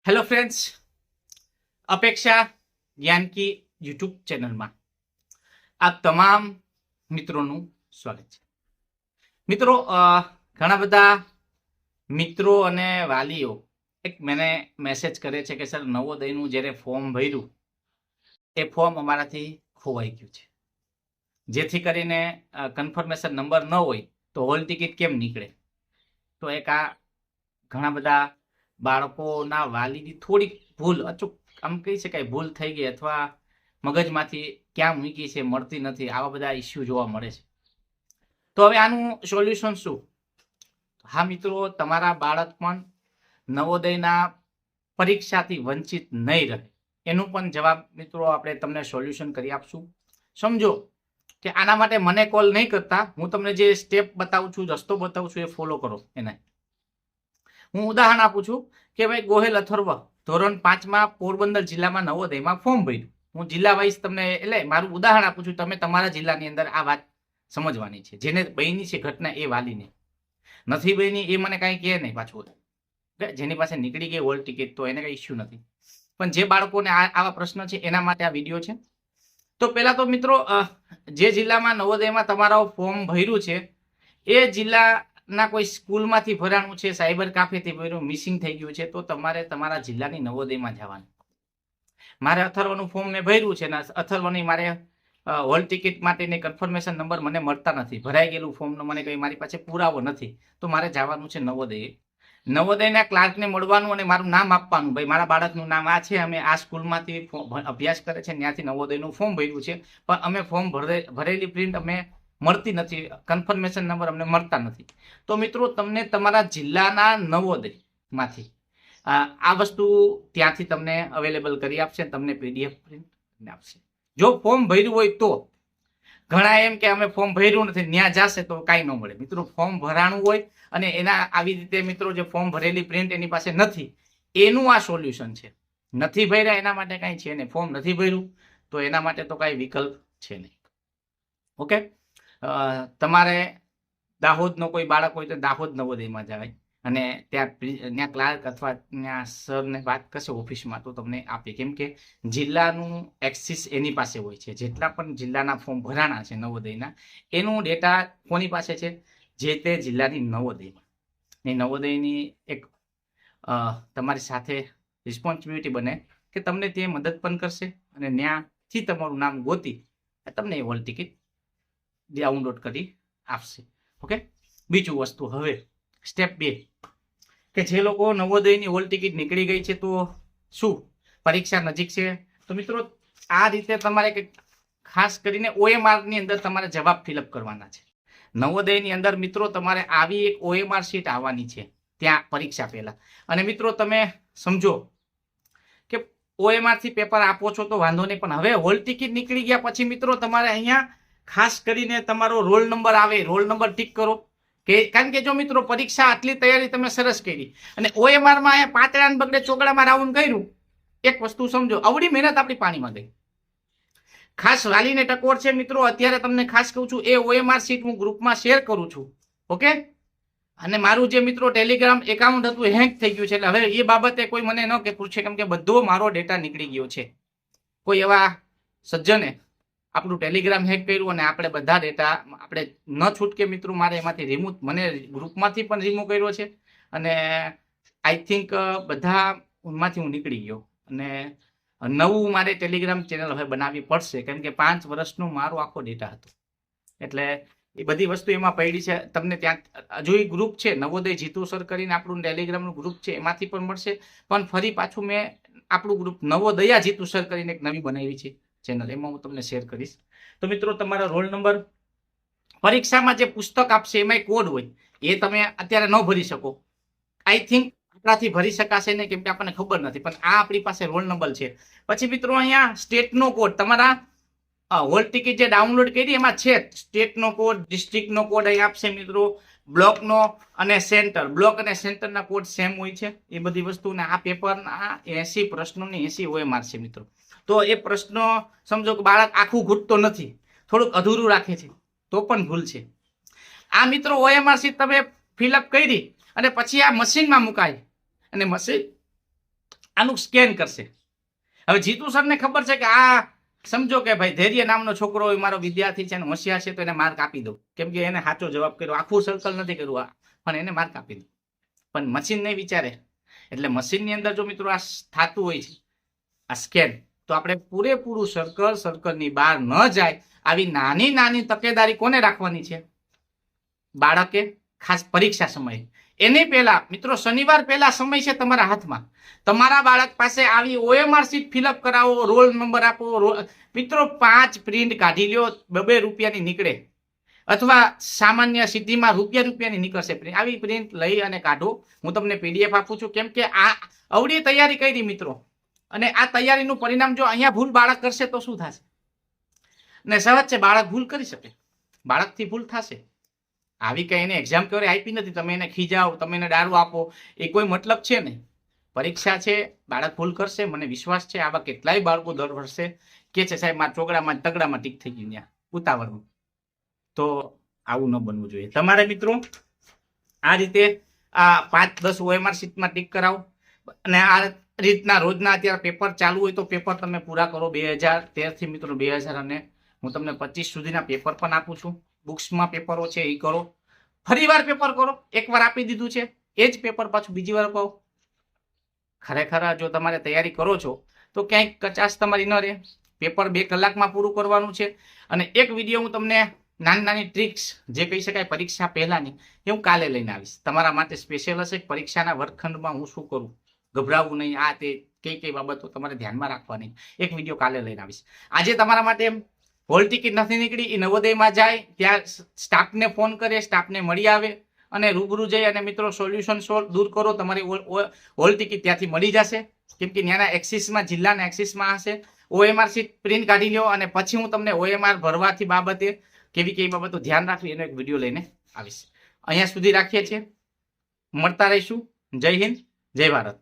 Hello friends, અપેક્ષા જ્ઞાન કી YouTube ચેનલમાં આપ તમામ મિત્રોનું સ્વાગત છે. મિત્રો, ઘણા બધા મિત્રો અને વાલીઓ મને મેસેજ કરે છે કે સર, નવોદયનું જ્યારે ફોર્મ ભર્યું એ ફોર્મ અમારાથી ખોવાઈ ગયું છે, જેથી કરીને કન્ફર્મેશન નંબર ન હોય તો હોલ ટિકિટ કેમ નીકળે. તો એક આ ઘણા બધા બાળકોના વાલીની થોડીક ભૂલ, અચૂક આમ કહી શકાય ભૂલ થઈ ગઈ, અથવા મગજમાંથી ક્યાં મૂકી છે મળતી નથી, આવા બધા ઇસ્યુ જોવા મળે છે. તો હવે આનું સોલ્યુશન શું? હા મિત્રો, તમારા બાળક પણ નવોદયના પરીક્ષાથી વંચિત નહીં રહે એનું પણ જવાબ મિત્રો આપણે તમને સોલ્યુશન કરી આપશું. સમજો કે આના માટે મને કોલ નહીં કરતા, હું તમને જે સ્ટેપ બતાવું છું, રસ્તો બતાવું છું, એ ફોલો કરો. એને હું ઉદાહરણ આપું છું કે ભાઈ, ગોહેલ અથર્વ ધોરણ 5માં પોરબંદર જિલ્લામાં નવોદયમાં ફોર્મ ભર્યું. હું જિલ્લા વાઇઝ તમને એટલે મારું ઉદાહરણ આપું છું, તમે તમારા જિલ્લાની અંદર આ વાત સમજવાની છે. જેને બની છે ઘટના એ વાલીને, નથી બની એ મને કાંઈ કહે નહીં પાછું. જેની પાસે નીકળી ગઈ હોલ ટિકિટ તો એને કઈ ઇસ્યુ નથી, પણ જે બાળકોને આવા પ્રશ્ન છે એના માટે આ વિડીયો છે. તો પહેલા તો મિત્રો, જે જિલ્લામાં નવોદયમાં તમારા ફોર્મ ભર્યું છે એ જિલ્લાના કોઈ સ્કૂલમાંથી ભરાણું છે, સાયબર કાફેથી ભર્યું, મિસિંગ થઈ ગયું છે, તો તમારે તમારા જિલ્લાની નવોદયમાં જવાનું. મારે અથર્વનું ફોર્મ મેં ભર્યું છે ને અથર્વની મારે હોલ ટિકિટ માટેની કન્ફર્મેશન નંબર મને મળતા નથી, ભરાઈ ગયેલું ફોર્મનો મને કંઈ મારી પાસે પુરાવો નથી, તો મારે જવાનું છે નવોદય. નવોદયના ક્લાર્કને મળવાનું અને મારું નામ આપવાનું, ભાઈ મારા બાળકનું નામ આ છે, અમે આ સ્કૂલમાંથી અભ્યાસ કરે છે, ત્યાંથી નવોદયનું ફોર્મ ભર્યું છે, પણ અમે ફોર્મ ભરેલી પ્રિન્ટ અમે મળતી નથી, કન્ફર્મેશન નંબર અમને મળતા નથી. તો મિત્રો, તમને તમારા જિલ્લાના નવોદયમાંથી આ વસ્તુ ત્યાંથી તમને અવેલેબલ કરી આપશે, તમને પીડીએફ પ્રિન્ટ આપશે. જો ફોર્મ ભર્યું હોય તો. ઘણા એમ કે અમે ફોર્મ ભર્યું નથી, ત્યાં જશે તો કાંઈ ન મળે. મિત્રો, ફોર્મ ભરાણું હોય અને એના આવી રીતે મિત્રો જે ફોર્મ ભરેલી પ્રિન્ટ એની પાસે નથી, એનું આ સોલ્યુશન છે. નથી ભર્યા એના માટે કાંઈ છે નહીં, ફોર્મ નથી ભર્યું તો એના માટે તો કાંઈ વિકલ્પ છે નહીં. ઓકે, તમારે દાહોદનો કોઈ બાળક હોય તો દાહોદ નવોદયમાં જાય અને ત્યાં ક્લાર્ક અથવા ત્યાં સરને વાત કરશે ઓફિસમાં તો તમને આપે, કેમ કે જિલ્લાનું એક્સિસ એની પાસે હોય છે. જેટલા પણ જિલ્લાના ફોર્મ ભરાણા છે નવોદયના, એનું ડેટા કોની પાસે છે? જે તે જિલ્લાની નવોદયમાં. એ નવોદયની એક તમારી સાથે રિસ્પોન્સિબિલિટી બને કે તમને તે મદદ પણ કરશે અને ત્યાંથી તમારું નામ ગોતી તમને એ હોલ ટિકિટ ડાઉનલોડ કરી આપશે. ઓકે, બીજું વસ્તુ, હવે સ્ટેપ 2 કે જે લોકો નવોદયની હોલ ટિકિટ નીકળી ગઈ છે તો શું, પરીક્ષા નજીક છે? તો મિત્રો, આ રીતે તમારે ખાસ કરીને OMR ની અંદર તમારે જવાબ ફિલઅપ કરવાના છે. નવોદયની અંદર મિત્રો તમારે આવી એક OMR શીટ આવવાની છે ત્યાં પરીક્ષા પહેલા. અને મિત્રો, તમે સમજો કે OMR થી પેપર આપો છો તો વાંધો નહીં, પણ હવે હોલ ટિકિટ નીકળી ગયા પછી મિત્રો તમારે અહીંયા ખાસ કરીને તમારો રોલ નંબર આવે, રોલ નંબર ટીક કરો. કારણ કે જો મિત્રો, પરીક્ષા આટલી તૈયારી તમે સરસ કરી અને OMR માં પાંચડાને બગડે ચોકડામાં રાઉન્ડ કર્યું, એક વસ્તુ સમજો, આવડી મહેનત આપણી પાણીમાં ગઈ. ખાસ વાલીને ટકોર છે મિત્રો, અત્યારે તમને ખાસ કહું છું, એ OMR શીટ હું ગ્રુપમાં શેર કરું છું. ઓકે, અને મારું જે મિત્રો ટેલિગ્રામ એકાઉન્ટ હતું હેક થઈ ગયું છે, એટલે હવે એ બાબતે કોઈ મને ન કે પૂછે, કેમ કે બધો મારો ડેટા નીકળી ગયો છે. કોઈ એવા સજ્જને આપણું ટેલિગ્રામ હેક કર્યું અને આપણે બધા ડેટા આપણે ન છૂટકે મિત્રો મારે એમાંથી રિમૂવ, મને ગ્રુપમાંથી પણ રિમૂવ કર્યો છે અને આઈ થિંક બધામાંથી હું નીકળી ગયો. અને નવું મારે ટેલિગ્રામ ચેનલ હવે બનાવવી પડશે, કેમ કે 5 વર્ષનો મારો આખો ડેટા હતો. એટલે એ બધી વસ્તુ એમાં પડી છે. તમને ત્યાં હજુ એ ગ્રુપ છે નવોદય જીતુ સર કરીને આપણું ટેલિગ્રામનું ગ્રુપ છે, એમાંથી પણ મળશે. પણ ફરી પાછું મેં આપણું ગ્રુપ નવોદયા જીતુ સર કરીને એક નવી બનાવી છે ચેનલ, એમાં હું તમને શેર કરીશ. તો મિત્રો, તમારા રોલ નંબર, પરીક્ષામાં જે પુસ્તક આપશે એમાં કોડ હોય, એ તમે અત્યારે ન ભરી શકો. આઈ થિંક આપણાથી ભરી શકાશે નહીં, કેમ કે આપણને ખબર નથી, પણ આ આપણી પાસે રોલ નંબર છે. પછી મિત્રો, અહીંયા સ્ટેટનો કોડ, તમારા હોલ ટિકિટ જે ડાઉનલોડ કરી એમાં છે સ્ટેટનો કોડ, ડિસ્ટ્રિક્ટનો કોડ અહીં આપશે મિત્રો, બ્લોકનો અને સેન્ટર, બ્લોક અને સેન્ટરના કોડ સેમ હોય છે. એ બધી વસ્તુને આ પેપરના 80 પ્રશ્નોની 80 OMR છે મિત્રો. તો એ પ્રશ્ન સમજો કે બાળક આખું ઘૂંટતો નથી, થોડુંક અધૂરું રાખે છે તો પણ ભૂલ છે. આ મિત્રો OMR શીટ તમે ફિલઅપ કરી અને પછી આ મશીનમાં મુકાય અને મશીન આનું સ્કેન કરશે. હવે જીતુ સરને ખબર છે કે આ સમજો કે ભાઈ ધૈર્ય નામનો છોકરો હોય, મારો વિદ્યાર્થી છે અને હોશિયાર છે, તો એને માર્ક આપી દઉં, કેમ કે એને સાચો જવાબ કર્યો, આખું સર્કલ નથી કર્યું, પણ એને માર્ક આપી દઉં. પણ મશીન નહીં વિચારે. એટલે મશીનની અંદર જો મિત્રો આ થતું હોય છે આ સ્કેન, તો આપણે પૂરેપૂરું સર્કલની બહાર ન જાય આવી નાની નાની તકેદારી કોને રાખવાની છે? બાળકે, ખાસ પરીક્ષા સમયે. એની પહેલા મિત્રો શનિવાર પહેલા સમય છે તમારા હાથમાં. તમારા બાળક પાસે આવી OMR શીટ ફિલઅપ કરાવો, રોલ નંબર આપો. મિત્રો 5 પ્રિન્ટ કાઢી લ્યો, 2 રૂપિયાની નીકળે, અથવા સામાન્ય સિદ્ધિમાં રૂપિયાની નીકળશે પ્રિન્ટ. આવી પ્રિન્ટ લઈ અને કાઢો. હું તમને PDF આપું છું, કેમ કે આ અવળી તૈયારી કરી મિત્રો, અને આ તૈયારીનું પરિણામ જો અહીંયા ભૂલ બાળક કરશે તો શું થશે? ને સહજ છે, બાળક ભૂલ કરી શકે, બાળકથી ભૂલ થશે. આવી કઈ એને એક્ઝામ ક્યારે આપી નથી, તમે એને ખીજાવો, તમે એને દારૂ આપો, એ કોઈ મતલબ છે નહીં. પરીક્ષા છે, બાળક ભૂલ કરશે, મને વિશ્વાસ છે. આવા કેટલાય બાળકો દર વર્ષે કે છે સાહેબ મારા ચોગડામાં તગડામાં ટીક થઈ ગયું ત્યાં ઉતાવળમાં. તો આવું ન બનવું જોઈએ. તમારે મિત્રો આ રીતે આ 5-10 OMR શીટમાં ટીક કરાવો, અને આ રીતના રોજના અત્યારે પેપર ચાલુ હોય તો પેપર તમે પૂરા કરો. 2013 થી મિત્રો 2000 અને હું તમને 25 સુધીના પેપર પણ આપું છું. બુક્સમાં પેપરો છે એ કરો, ફરીવાર પેપર કરો. એકવાર આપી દીધું છે એ જ પેપર પાછું બીજી વાર કહો. ખરેખર જો તમારે તૈયારી કરો છો તો ક્યાંય કચાશ તમારી ન રહે. પેપર 2 કલાકમાં પૂરું કરવાનું છે. અને એક વિડીયો હું તમને નાની નાની ટ્રિક્સ જે કહી શકાય પરીક્ષા પહેલાની, એ હું કાલે લઈને આવીશ. તમારા માટે સ્પેશિયલ હશે. પરીક્ષાના વર્ગખંડમાં હું શું કરું, ગભરાવું નહીં, આ તે કઈ બાબતો તમારે ધ્યાનમાં રાખવાની, એક વિડીયો કાલે લઈને આવીશ. આજે તમારા માટે હોલ ટિકિટ નથી નીકળી, એ નવોદયમાં જાય ત્યાં સ્ટાફને ફોન કરે, સ્ટાફને મળી આવે અને રૂબરૂ જઈ અને મિત્રો સોલ્યુશન દૂર કરો. તમારી હોલ ટિકિટ ત્યાંથી મળી જશે, કેમ કે ત્યાંના એક્સિસમાં, જિલ્લાના એક્સિસમાં હશે. OMR શીટ પ્રિન્ટ કાઢી લ્યો, અને પછી હું તમને OMR ભરવાથી બાબતે કેવી બાબતો ધ્યાન રાખવી એનો એક વિડીયો લઈને આવીશ. અહીંયા સુધી રાખીએ છીએ, મળતા રહીશું. જય હિન્દ, જય ભારત.